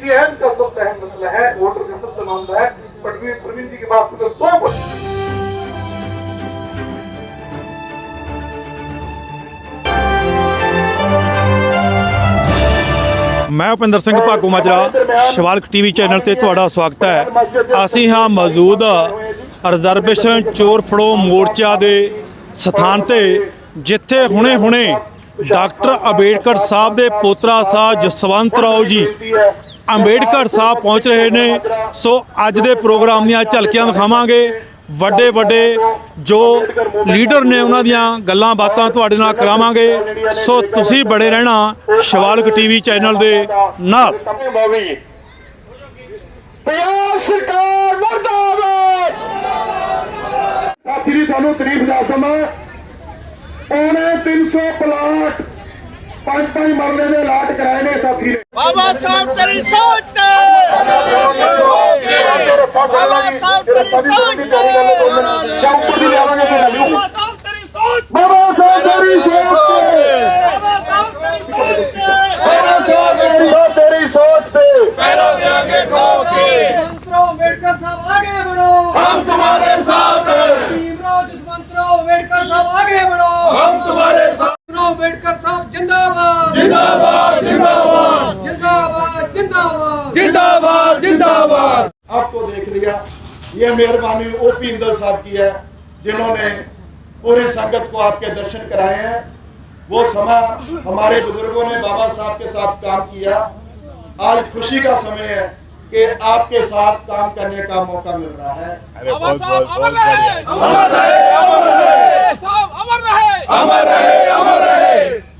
नीति है, उनका सबसे अहम मसला है, वोटर का सबसे मामला है। प्रवीण जी की बात में 100%। मैं भुपिंदर सिंह भागू माजरा शिवालक टीवी चैनल से तुहाडा स्वागत है। असीं हाँ मौजूद रिजर्वेशन चोर फड़ो मोर्चा के स्थान ते जिथे हुणे हुणे डॉक्टर अंबेडकर साहब के पोतरा साहब जसवंत राव जी अंबेडकर साहब पहुँच रहे ने। सो अज दे प्रोग्राम दीआं झलकियां दिखावांगे। ਵੱਡੇ ਵੱਡੇ जो लीडर ने उन्हां दीआं गल्लां बातां तुहाडे नाल करावांगे। सो तुसीं बड़े रहना शिवालक टीवी चैनल दे नाल। साथी जी तुहानूं तारीफ दा समा पौने 300 प्लाट 5-5 मरले दे लाट कराए ने साथी ने। बाबा साहब तेरी सोच ते बाबा साहब तेरी सोच ते क्या ऊपर भी जावांगे तो वैल्यू बाबा साहब तेरी सोच बाबा साहब तेरी सोच बाबा साहब तेरी सोच पे पैरों के आगे ठोक के अम्बेडकर साहब आगे बढ़ो, हम तुम्हारे साथ हैं। भीमराव जसवंतराव अम्बेडकर साहब आगे बढ़ो, हम तुम्हारे साथ। अम्बेडकर साहब जिंदाबाद जिंदाबाद जिंदाबाद जिंदाबाद जिंदाबाद जिंदाबाद जिंदाबाद। आपको देख लिया, ये मेहरबानी ओपी इंदल साहब की है जिन्होंने पूरी संगत को आपके दर्शन कराए हैं। वो समा हमारे बुजुर्गों ने बाबा साहब के साथ काम किया। आज खुशी का समय है कि आपके साथ काम करने का मौका मिल रहा है। बाबा साहब अमर रहे, अमर रहे, अमर रहे, साहब अमर रहे, अमर रहे, अमर रहे।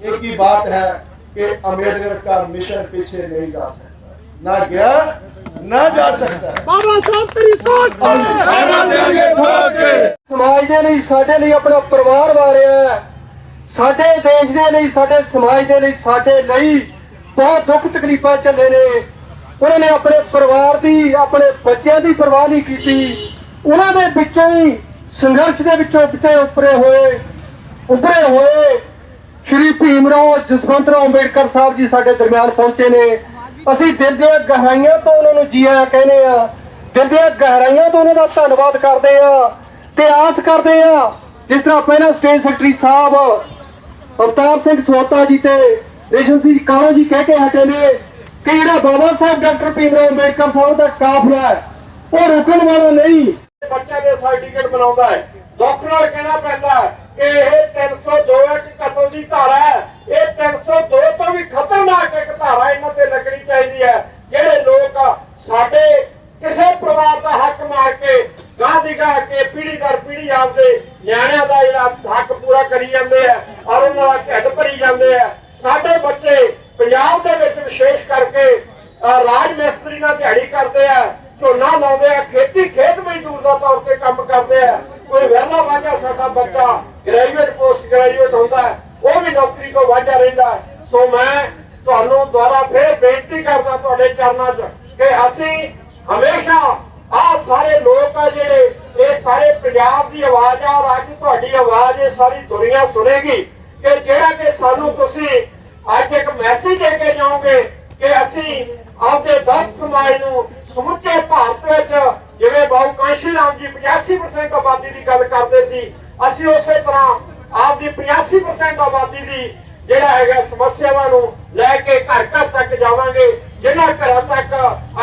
एक ही बात है कि अम्बेडकर का मिशन पीछे नहीं जा सकता, ना गया ना जा सकता। बाबा साहब तेरी सोच समाज ਦੇ ਲਈ ਸਾਡੇ ਲਈ ਆਪਣਾ ਪਰਿਵਾਰ ਵਾਰਿਆ ਹੈ, ਸਾਡੇ ਦੇਸ਼ ਦੇ ਲਈ ਸਾਡੇ ਸਮਾਜ ਦੇ ਲਈ ਸਾਡੇ ਲਈ ਬਹੁਤ ਦੁੱਖ ਤਕਲੀਫਾਂ ਚੱਲੇ ਨੇ। ਉਹਨਾਂ ਨੇ ਆਪਣੇ ਪਰਿਵਾਰ ਦੀ ਆਪਣੇ ਬੱਚਿਆਂ ਦੀ ਪਰਵਾਹ ਨਹੀਂ ਕੀਤੀ। ਉਹਨਾਂ ਦੇ ਵਿੱਚੋਂ ਹੀ ਸੰਘਰਸ਼ ਦੇ ਵਿੱਚੋਂ ਕਿਤੇ ਉੱਪਰੇ ਹੋਏ ਸ਼੍ਰੀ ਭੀਮਰਾਓ ਜਸਵੰਤਰਾਓ ਅੰਬੇਡਕਰ ਸਾਹਿਬ ਜੀ ਸਾਡੇ ਦਰਮਿਆਨ ਪਹੁੰਚੇ ਨੇ। ਅਸੀਂ ਦਿਲ ਦੀਆਂ ਗਹਿਰਾਈਆਂ ਤੋਂ ਉਹਨਾਂ ਨੂੰ ਜੀ ਆਇਆਂ ਕਹਿੰਦੇ ਆ, ਦਿਲ ਦੀਆਂ ਗਹਿਰਾਈਆਂ ਤੋਂ ਉਹਨਾਂ ਦਾ ਧੰਨਵਾਦ ਕਰਦੇ ਆ ਤੇ ਆਸ ਕਰਦੇ ਆ ਜਿਸ ਤਰ੍ਹਾਂ ਪਹਿਲਾਂ ਸਟੇਟ ਸੈਕਟਰੀ ਸਾਹਿਬ ਅਵਤਾਰ ਸਿੰਘ ਸੋਤਾ ਜੀ ਤੇ ਰੇਸ਼ਮ ਸਿੰਘ ਕਾਲਾ ਜੀ ਕਹਿ ਕੇ ਹਟੇ ਨੇ ਕਿ ਜਿਹੜਾ ਬਾਬਾ ਸਾਹਿਬ ਡਾਕਟਰ ਭੀਮਰਾਓ ਅੰਬੇਡਕਰ ਸਾਹਿਬ ਦਾ ਕਾਫਲਾ ਹੈ ਉਹ ਰੁਕਣ ਵਾਲਾ ਨਹੀਂ। ਬੱਚਿਆਂ ਦੇ ਸਰਟੀਫਿਕੇਟ ਬਣਾਉਂਦਾ ਹੈ, ਡਾਕਟਰ ਨਾਲ ਕਹਿਣਾ ਪੈਂਦਾ ਹੈ ਕਿ ਇਹ 302 ਇੱਕ ਕਤਲ ਦੀ ਧਾਰਾ ਹੈ। ਇਹ 302 ਤੋਂ ਵੀ ਖਤਰਨਾਕ ਇੱਕ ਧਾਰਾ ਇਹਨਾਂ ਤੇ ਲੱਗਣੀ ਚਾਹੀਦੀ ਹੈ। ਜਿਹੜੇ ਲੋਕ ਸਾਡੇ ਕਿਸੇ ਪਰਿਵਾਰ ਦਾ ਹੱਕ ਮਾਰ ਕੇ ਗਾਂ ਦੀ ਗਾਂ ਕੇ ਪੀੜ੍ਹੀ ਦਰ ਪੀੜ੍ਹੀ ਆਪਦੇ ਨਿਆਣਿਆਂ ਦਾ ਜਿਹੜਾ ਹੱਕ ਪੂਰਾ ਕਰੀ ਜਾਂਦੇ ਆ ਔਰ ਉਹਨਾਂ ਦਾ ਢਿੱਡ ਭਰੀ ਜਾਂਦੇ ਆ। ਸਾਡੇ ਬੱਚੇ ਪੰਜਾਬ ਦੇ ਵਿੱਚ ਵਿਸ਼ੇਸ਼ ਕਰਕੇ ਰਾਜ ਮਿਸਤਰੀ ਨਾਲ ਦਿਹਾੜੀ ਕਰਦੇ ਆ, ਝੋਨਾ ਲਾਉਂਦੇ ਆ, ਖੇਤ ਮਜ਼ਦੂਰ ਦਾ ਤੌਰ ਤੇ ਕੰਮ ਕਰਦੇ ਆ। ਕੋਈ ਵਿਹਲਾ ਵਾਂਝਾ ਸਾਡਾ ਬੱਚਾ ਗ੍ਰੈਜੂਏਟ ਪੋਸਟ ਗ੍ਰੈਜੂਏਟ ਹੁੰਦਾ ਹੈ, ਉਹ ਵੀ ਨੌਕਰੀ ਤੋਂ ਵਾਂਝਾ ਰਹਿੰਦਾ। ਸੋ ਮੈਂ ਤੁਹਾਨੂੰ ਦੁਆਰਾ ਫੇਰ ਬੇਨਤੀ ਕਰਦਾ ਤੁਹਾਡੇ ਚਰਨਾਂ 'ਚ ਕਿ ਅਸੀਂ ਹਮੇਸ਼ਾ ਆਹ ਸਾਰੇ ਲੋਕ ਆ ਜਿਹੜੇ ਇਹ ਸਾਰੇ ਪੰਜਾਬ ਦੀ ਆਵਾਜ਼ ਆ ਔਰ ਅੱਜ ਤੁਹਾਡੀ ਆਵਾਜ਼ ਇਹ ਸਾਰੀ ਦੁਨੀਆ ਸੁਣੇਗੀ ਕਿ ਜਿਹੜਾ ਕਿ ਸਾਨੂੰ ਤੁਸੀਂ ਅੱਜ ਇੱਕ ਮੈਸੇਜ ਦੇ ਕੇ ਜਾਓਗੇ ਕਿ ਅਸੀਂ ਆਪਦੇ ਦਲਿਤ ਸਮਾਜ ਨੂੰ ਸਮੁੱਚੇ ਭਾਰਤ ਵਿੱਚ ਜਿਵੇਂ ਬਾਬੂ ਕਾਂਸ਼ੀ ਰਾਮ ਜੀ 85% ਆਬਾਦੀ ਦੀ ਗੱਲ ਕਰਦੇ ਸੀ, ਅਸੀਂ ਉਸੇ ਤਰ੍ਹਾਂ ਆਪਦੀ 85% ਆਬਾਦੀ ਦੀ ਜਿਹੜਾ ਹੈਗਾ ਸਮੱਸਿਆਵਾਂ ਨੂੰ ਲੈ ਕੇ ਘਰ ਘਰ ਤੱਕ ਜਾਵਾਂਗੇ। ਜਿਨ੍ਹਾਂ ਘਰਾਂ ਤੱਕ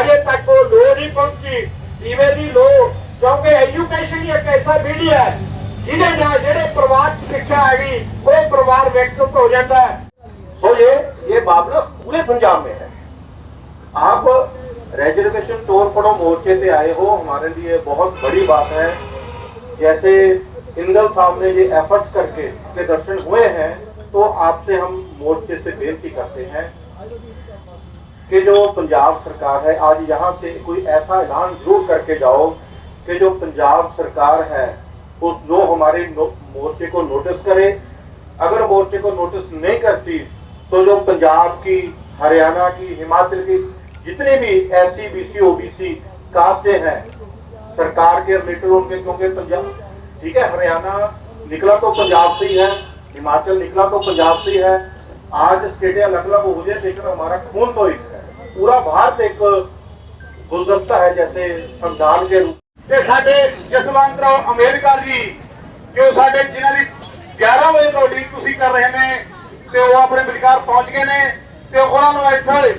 ਅਜੇ ਤੱਕ ਉਹ ਲੋੜ ਨਹੀਂ ਪਹੁੰਚੀ ਜਿਵੇਂ ਦੀ ਲੋੜ, ਕਿਉਂਕਿ ਐਜੂਕੇਸ਼ਨ ਹੀ ਇੱਕ ਐਸਾ ਮੀਡੀਆ ਹੈ ਜਿਹਦੇ ਨਾਲ ਜਿਹੜੇ ਪਰਿਵਾਰ 'ਚ ਸਿੱਖਿਆ ਹੈਗੀ ਉਹ ਪਰਿਵਾਰ ਵਿਕਸਿਤ ਹੋ ਜਾਂਦਾ है। तो ये मामला पूरे पंजाब में है। आप रिजर्वेशन तोड़ फोड़ो मोर्चे से आए हो, हमारे लिए बहुत बड़ी बात है। जैसे इंदल साहब ने ये एफर्ट्स करके के दर्शन हुए हैं तो आपसे हम मोर्चे से बेनती करते हैं कि जो पंजाब सरकार है आज यहाँ से कोई ऐसा ऐलान जरूर करके जाओ कि जो पंजाब सरकार है उस जो हमारे मोर्चे को नोटिस करे। अगर मोर्चे को नोटिस नहीं करती तो जो पंजाब की, हरियाणा की, हिमाचल की जितने भी SC BC OBC कास्टें हैं सरकार के रिलेटेड उनके, क्योंकि पंजाब ठीक है हरियाणा निकला तो पंजाब से ही है, हिमाचल निकला तो पंजाब से ही है। आज स्टेटें अलग अलग हो जाए लेकिन हमारा खून तो एक है। पूरा भारत एक गुलदस्ता है जैसे संविधान के रूप ਤੇ ਸਾਡੇ ਜਸਵੰਤ ਰਾਓ ਅਮੇਰਿਕਾ ਜੀ ਜੋ ਸਾਡੇ ਜਿਨ੍ਹਾਂ ਦੀ 11 ਵਜੇ ਤੋਂ ਉਡੀਕ ਤੁਸੀਂ ਕਰ ਰਹੇ ਨੇ ਤੇ ਉਹ ਆਪਣੇ ਵਿਚਕਾਰ ਪਹੁੰਚ ਗਏ ਨੇ ਤੇ ਉਹਨਾਂ ਨੂੰ ਇੱਥੇ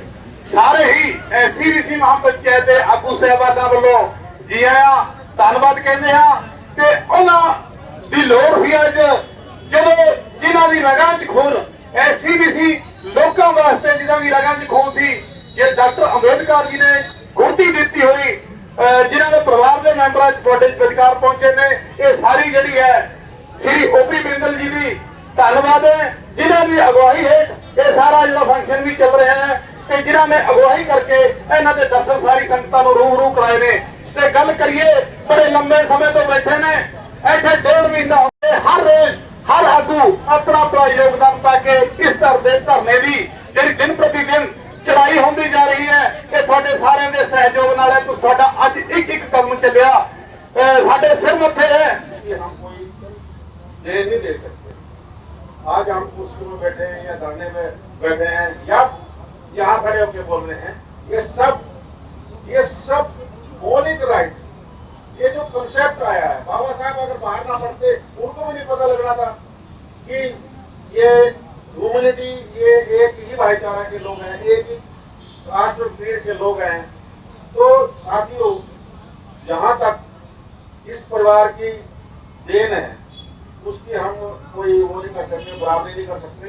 ਸਾਰੇ ਹੀ ਐਸਸੀਬੀਸੀ ਮਹਾਪੰਚਾਇਤ ਦੇ ਆਗੂ ਸਾਹਿਬਾਨਾਂ ਵੱਲੋਂ ਜੀ ਆਇਆਂ ਧੰਨਵਾਦ ਕਹਿੰਦੇ ਆ ਤੇ ਉਹਨਾਂ ਦੀ ਲੋੜ ਸੀ ਅੱਜ ਜਦੋਂ ਜਿਨ੍ਹਾਂ ਦੀ ਰਗਾਂ 'ਚ ਖੂਨ ਐਸਸੀਬੀਸੀ ਲੋਕਾਂ ਵਾਸਤੇ ਜਿਨ੍ਹਾਂ ਦੀ ਰਗਾਂ 'ਚ ਖੂਨ ਸੀ ਜੇ ਡਾਕਟਰ ਅੰਬੇਡਕਰ ਜੀ ਨੇ ਗੁਰਤੀ ਦਿੱਤੀ ਹੋਈ ਜਿਨ੍ਹਾਂ ਦੇ ਪਰਿਵਾਰ ਦੇ ਮੈਂਬਰਾਂ ਤੁਹਾਡੇ ਵਿਚਕਾਰ ਪਹੁੰਚੇ ਨੇ ਇਹ ਸਾਰੀ ਜਿਹੜੀ ਹੈ ਸ੍ਰੀ ਓਪੀ ਬਿੰਦਲ ਜੀ ਦੀ ਧੰਨਵਾਦ ਹੈ ਜਿਨ੍ਹਾਂ ਦੀ ਅਗਵਾਈ ਹੇਠ ਇਹ ਸਾਰਾ ਜਿਹੜਾ ਫੰਕਸ਼ਨ ਵੀ ਚੱਲ ਰਿਹਾ ਹੈ ਤੇ ਜਿਨ੍ਹਾਂ ਨੇ ਅਗਵਾਈ ਕਰਕੇ ਇਹਨਾਂ ਦੇ ਦਰਸ਼ਨ ਸਾਰੀ ਸੰਗਤਾਂ ਨੂੰ ਰੂਬਰੂ ਕਰਾਏ ਨੇ ਤੇ ਗੱਲ ਕਰੀਏ ਬੜੇ ਲੰਬੇ ਸਮੇਂ ਤੋਂ ਬੈਠੇ ਨੇ ਇੱਥੇ 1.5 ਮਹੀਨਾ ਹੋ ਗਿਆ ਹਰ ਰੋਜ਼ ਹਰ ਆਗੂ ਆਪਣਾ ਆਪਣਾ ਯੋਗਦਾਨ ਪਾ ਕੇ ਇਸ ਧਰਨੇ ਦੀ ਜਿਹੜੀ ਦਿਨ ਪ੍ਰਤੀ ਦਿਨ ਚੜਾਈ ਹੁੰਦੀ ਜਾ ਰਹੀ ਹੈ ਇਹ ਤੁਹਾਡੇ ਸਾਰਿਆਂ ਦੇ ਸਹਿਯੋਗ ਨਾਲ ਹੈ ਤੁਹਾਡਾ ਅੱਜ ਇੱਕ ਇੱਕ ਕਦਮ ਚੱਲਿਆ ਸਾਡੇ ਸਿਰ ਮੱਥੇ ਹੈ कि हम कोई देर नहीं दे सकते। आज हम कुर्सी में बैठे हैं या धरने में बैठे हैं या यहाँ खड़े होकर बोल रहे हैं, ये सब मौलिक राइट, ये जो कंसेप्ट आया है, बाबा साहब अगर बाहर ना पढ़ते उनको भी नहीं पता लग रहा था कि ये ह्यूमैनिटी, ये एक ही भाईचारा के लोग हैं, एक ही राष्ट्र प्रेम के लोग हैं। तो साथियों, जहाँ तक इस परिवार की देन है उसकी हम कोई वो नहीं कर सकते, बराबरी नहीं कर सकते।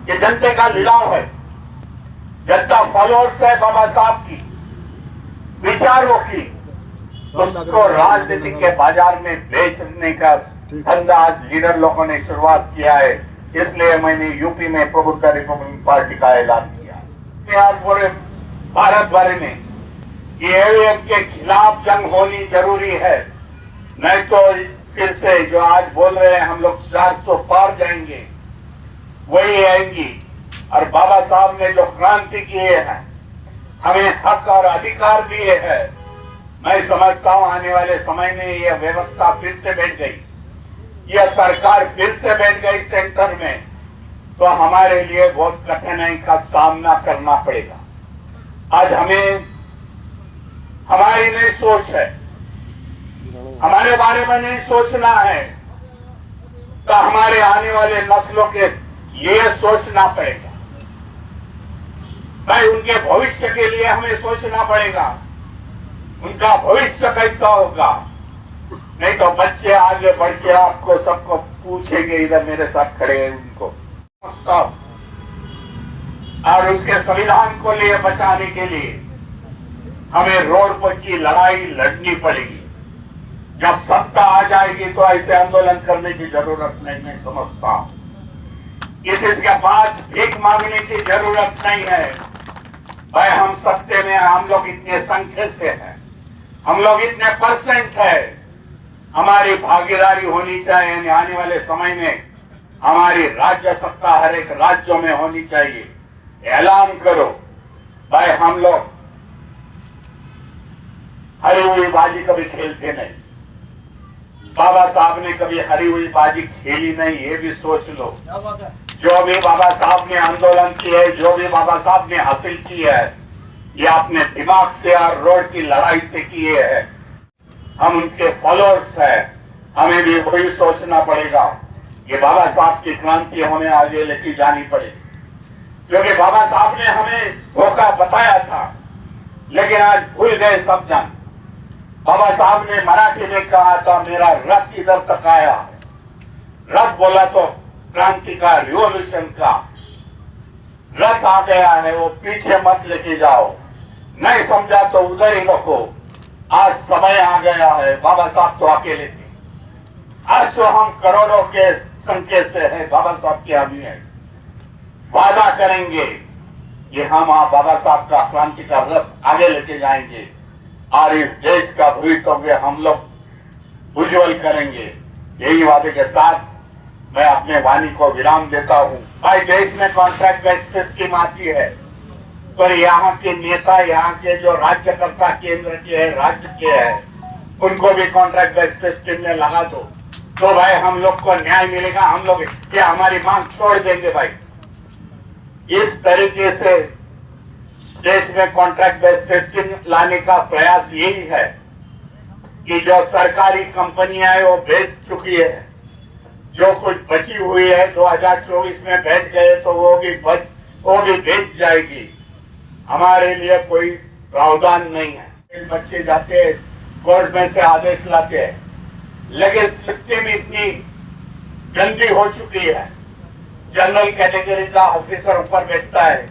ये जनता का लिलाव है, जनता फॉलोअर्स है बाबा साहब की विचारों की, उसको राजनीति के बाजार में बेचने का धंधा आज लीडर लोगों ने शुरुआत किया है। इसलिए मैंने यूपी में प्रबुद्ध रिपब्लिकन पार्टी का ऐलान किया। आज पूरे भारत भर में ईवीएम के खिलाफ जंग होनी जरूरी है, नहीं तो फिर से जो आज बोल रहे हैं हम लोग 400 पार जाएंगे वही आएंगी। और बाबा साहब ने जो क्रांति किए हैं, हमें हक और अधिकार दिए हैं, मैं समझता हूं आने वाले समय में यह व्यवस्था फिर से बैठ गई, यह सरकार फिर से बैठ गई सेंटर में, तो हमारे लिए बहुत कठिनाई का सामना करना पड़ेगा। आज हमें हमारी नई सोच है, हमारे बारे में नहीं सोचना है, तो हमारे आने वाले नस्लों के लिए सोचना पड़ेगा। भाई उनके भविष्य के लिए हमें सोचना पड़ेगा, उनका भविष्य कैसा होगा। नहीं तो बच्चे आगे बढ़ के आपको सबको पूछेंगे, इधर मेरे साथ खड़े हैं उनको, और उसके संविधान को लिए बचाने के लिए हमें रोड पर की लड़ाई लड़नी पड़ेगी। जब सत्ता आ जाएगी तो ऐसे आंदोलन करने की जरूरत नहीं, मैं समझता हूं। इसके बाद भीख मांगने की जरूरत नहीं है। भाई हम सत्ते में, हम लोग इतने संख्या से हैं, हम लोग इतने परसेंट है, हमारी भागीदारी होनी चाहिए। आने वाले समय में हमारी राज्य सत्ता हर एक राज्यों में होनी चाहिए। ऐलान करो भाई, हम लोग हरी हुई बाजी कभी खेलते नहीं, बाबा साहब ने कभी हरी हुई बाजी खेली नहीं, ये भी सोच लो। जो भी बाबा साहब ने आंदोलन किए, जो भी बाबा साहब ने हासिल किया है, ये अपने दिमाग से और रोड की लड़ाई से किए हैं। हम उनके फॉलोअर्स हैं, हमें भी वही सोचना पड़ेगा कि बाबा साहब की क्रांति हमें आगे लेके जानी पड़ेगी। क्योंकि बाबा साहब ने हमें धोखा बताया था, लेकिन आज भूल गए सब जन। बाबा साहब ने मराठी में कहा था, मेरा रथ इधर तक आया। रथ बोला तो क्रांति का, रिवॉल्यूशन का रथ आ गया है, वो पीछे मत लेके जाओ, नहीं समझा तो उधर ही रखो। आज समय आ गया है, बाबा साहब तो अकेले थे, आज तो हम करोड़ों के संख्या से है, बाबा साहब के आदमी है। वादा करेंगे कि हम बाबा साहब का क्रांति का रथ आगे लेके जाएंगे और इस देश का भविष्य हम लोग उज्जवल करेंगे। यही वादे के साथ मैं अपने वाणी को विराम देता हूँ। भाई देश में कॉन्ट्रैक्ट बेसिस स्कीम आती है, तो यहाँ के नेता, यहाँ के जो राज्यकर्ता केंद्र के है, राज्य के है, उनको भी कॉन्ट्रैक्ट बेस्ड सिस्टम में लगा दो, तो भाई हम लोग को न्याय मिलेगा। हम लोग क्या हमारी मांग छोड़ देंगे भाई? इस तरीके से देश में कॉन्ट्रैक्ट बेस्ड सिस्टम लाने का प्रयास यही है कि जो सरकारी कंपनियां है वो बेच चुकी है, जो कुछ बची हुई है 2024 में बेच गए तो वो भी बेच जाएगी। हमारे लिए कोई प्रावधान नहीं है। बच्चे जाते कोर्ट में से आदेश लाते हैं, लेकिन सिस्टम इतनी गंदी हो चुकी है, जनरल कैटेगरी का ऑफिसर ऊपर बैठता है,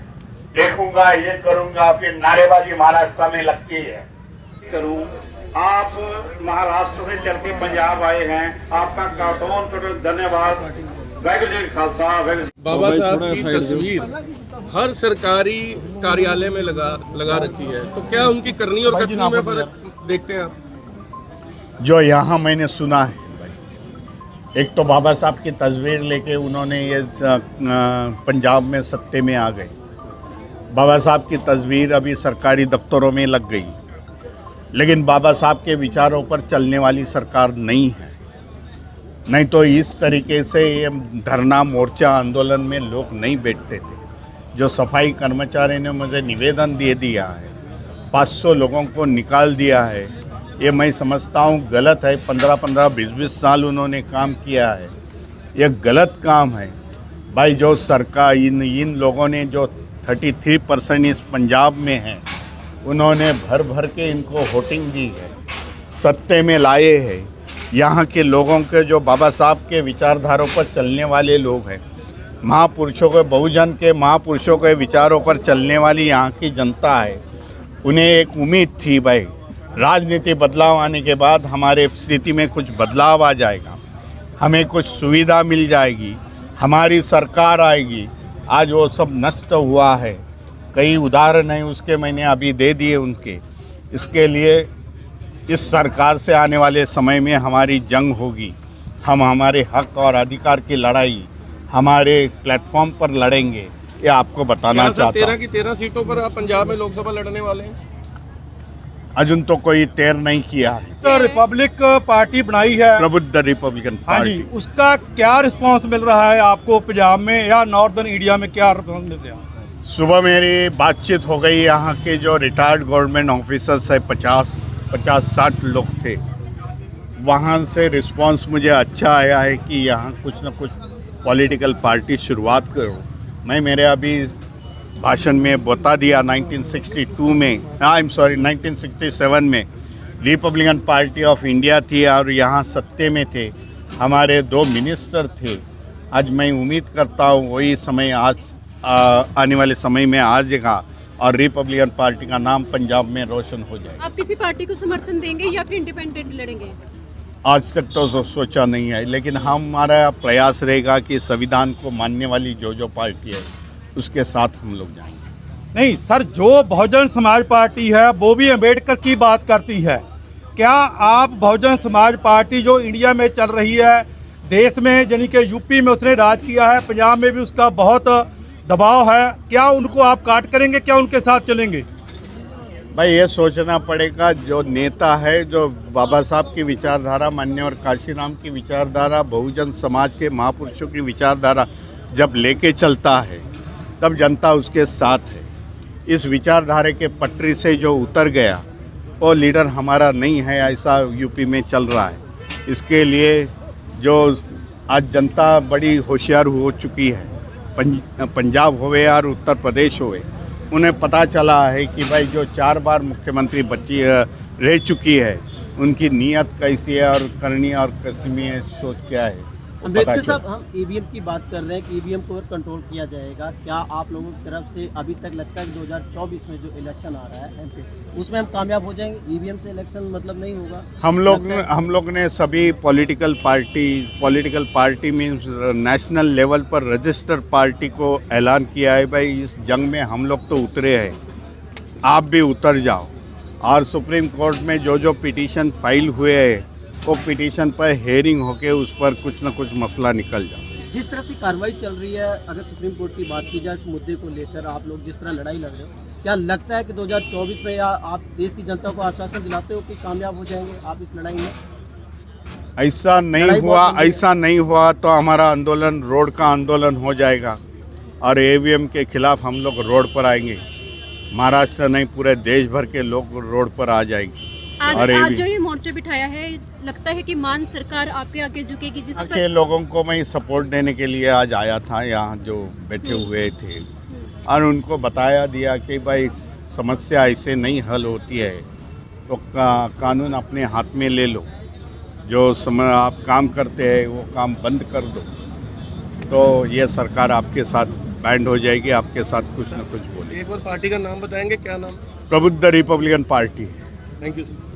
देखूंगा ये करूंगा, फिर नारेबाजी महाराष्ट्र में लगती है। करूं, आप महाराष्ट्र से चल के पंजाब आए हैं, आपका काटोन धन्यवाद। वाहिगुरू जी खालसा, वाहिगुरू जी। बाबा साहब की तस्वीर हर सरकारी कार्यालय में लगा रखी है, तो क्या उनकी करनी और कथनी में फर्क देखते हैं आप? जो यहाँ मैंने सुना है भाई, एक तो बाबा साहब की तस्वीर लेके उन्होंने ये पंजाब में सत्ते में आ गए। बाबा साहब की तस्वीर अभी सरकारी दफ्तरों में लग गई, लेकिन बाबा साहब के विचारों पर चलने वाली सरकार नहीं है। नहीं तो इस तरीके से ये धरना मोर्चा आंदोलन में लोग नहीं बैठते थे। जो सफाई कर्मचारी ने मुझे निवेदन दे दिया है, 500 लोगों को निकाल दिया है, ये मैं समझता हूँ गलत है। 15-15, 20-20 साल उन्होंने काम किया है, ये गलत काम है भाई। जो सरकार इन लोगों ने जो 33% इस पंजाब में है, उन्होंने भर भर के इनको वोटिंग दी है, सत्ते में लाए हैं। यहाँ के लोगों के जो बाबा साहब के विचारधारों पर चलने वाले लोग हैं, महापुरुषों के, बहुजन के महापुरुषों के विचारों पर चलने वाली यहाँ की जनता है। उन्हें एक उम्मीद थी भाई, राजनीति बदलाव आने के बाद हमारे स्थिति में कुछ बदलाव आ जाएगा, हमें कुछ सुविधा मिल जाएगी, हमारी सरकार आएगी। आज वो सब नष्ट हुआ है। कई उदाहरण हैं उसके, मैंने अभी दे दिए उनके। इसके लिए इस सरकार से आने वाले समय में हमारी जंग होगी। हम हमारे हक और अधिकार की लड़ाई हमारे प्लेटफॉर्म पर लड़ेंगे, ये आपको बताना चाहता हूँ। 13 की 13 सीटों पर आप पंजाब में लोकसभा लड़ने वाले हैं? अजुन तो कोई तैर नहीं किया है। तो रिपब्लिक पार्टी बनाई है, प्रबुद्ध रिपब्लिकन हाँ पार्टी, जी, उसका क्या रिस्पांस मिल रहा है आपको पंजाब में या नॉर्दर्न इंडिया में, क्या रिस्पांस मिल रहा है? सुबह मेरी बातचीत हो गई। यहाँ के जो रिटायर्ड गवर्नमेंट ऑफिसर्स है, 50-60 लोग थे, वहाँ से रिस्पांस मुझे अच्छा आया है कि यहाँ कुछ न कुछ पॉलिटिकल पार्टी शुरुआत करो। मैं मेरे अभी भाषण में बता दिया 1967 में रिपब्लिकन पार्टी ऑफ इंडिया थी और यहाँ सत्ते में थे, हमारे 2 मिनिस्टर थे। आज मैं उम्मीद करता हूँ वही समय आज आने वाले समय में आ जाएगा और रिपब्लिकन पार्टी का नाम पंजाब में रोशन हो जाएगा। आप किसी पार्टी को समर्थन देंगे या फिर इंडिपेंडेंट लड़ेंगे? आज तक तो सोचा नहीं है, लेकिन हमारा प्रयास रहेगा कि संविधान को मानने वाली जो पार्टी है उसके साथ हम लोग जाएंगे। नहीं सर, जो बहुजन समाज पार्टी है वो भी अम्बेडकर की बात करती है। क्या आप बहुजन समाज पार्टी जो इंडिया में चल रही है, देश में यानी कि यूपी में उसने राज किया है, पंजाब में भी उसका बहुत दबाव है, क्या उनको आप काट करेंगे, क्या उनके साथ चलेंगे? भाई ये सोचना पड़ेगा, जो नेता है, जो बाबा साहब की विचारधारा मान्य और काशीराम की विचारधारा, बहुजन समाज के महापुरुषों की विचारधारा जब लेके चलता है तब जनता उसके साथ है। इस विचारधारा के पटरी से जो उतर गया वो लीडर हमारा नहीं है, ऐसा यूपी में चल रहा है। इसके लिए जो आज जनता बड़ी होशियार हो चुकी है, पंजाब होवे और उत्तर प्रदेश होवे, उन्हें पता चला है कि भाई जो 4 बार मुख्यमंत्री रह चुकी है, उनकी नीयत कैसी है और करनी और कसमी सोच क्या है। अम्बेडकर साहब, हम ईवीएम की बात कर रहे हैं कि ईवीएम को कंट्रोल किया जाएगा। क्या आप लोगों की तरफ से अभी तक लगता है कि 2024 में जो इलेक्शन आ रहा है उसमें हम कामयाब हो जाएंगे? ईवीएम से इलेक्शन मतलब नहीं होगा? हम लोग ने सभी political party means national level पर रजिस्टर्ड पार्टी को ऐलान किया है, भाई इस जंग में हम लोग तो उतरे हैं, आप भी उतर जाओ। और सुप्रीम कोर्ट में जो पिटीशन फाइल हुए हैं, वो पिटीशन पर हेयरिंग होके उस पर कुछ न कुछ मसला निकल जाए। जिस तरह से कार्रवाई चल रही है, अगर सुप्रीम कोर्ट की बात की जाए इस मुद्दे को लेकर, आप लोग जिस तरह लड़ाई लड़ रहे हो, क्या लगता है कि 2024 में या आप देश की जनता को आश्वासन दिलाते हो कि कामयाब हो जाएंगे आप इस लड़ाई में? ऐसा नहीं हुआ तो हमारा आंदोलन रोड का आंदोलन हो जाएगा और ईवीएम के खिलाफ हम लोग रोड पर आएंगे। महाराष्ट्र नहीं, पूरे देश भर के लोग रोड पर आ जाएंगे। आज जो ये मोर्चा बिठाया है, लगता है कि मान सरकार आपके आगे झुकेगी, जिस के लोगों को मैं सपोर्ट देने के लिए आज आया था यहाँ जो बैठे हुए थे, और उनको बताया दिया कि भाई समस्या ऐसे नहीं हल होती है, तो कानून अपने हाथ में ले लो, जो समय आप काम करते हैं वो काम बंद कर दो, तो ये सरकार आपके साथ बैंड हो जाएगी, आपके साथ कुछ न कुछ बोलेगी। एक बार पार्टी का नाम बताएंगे, क्या नाम? प्रबुद्ध Republican party. Thank you sir.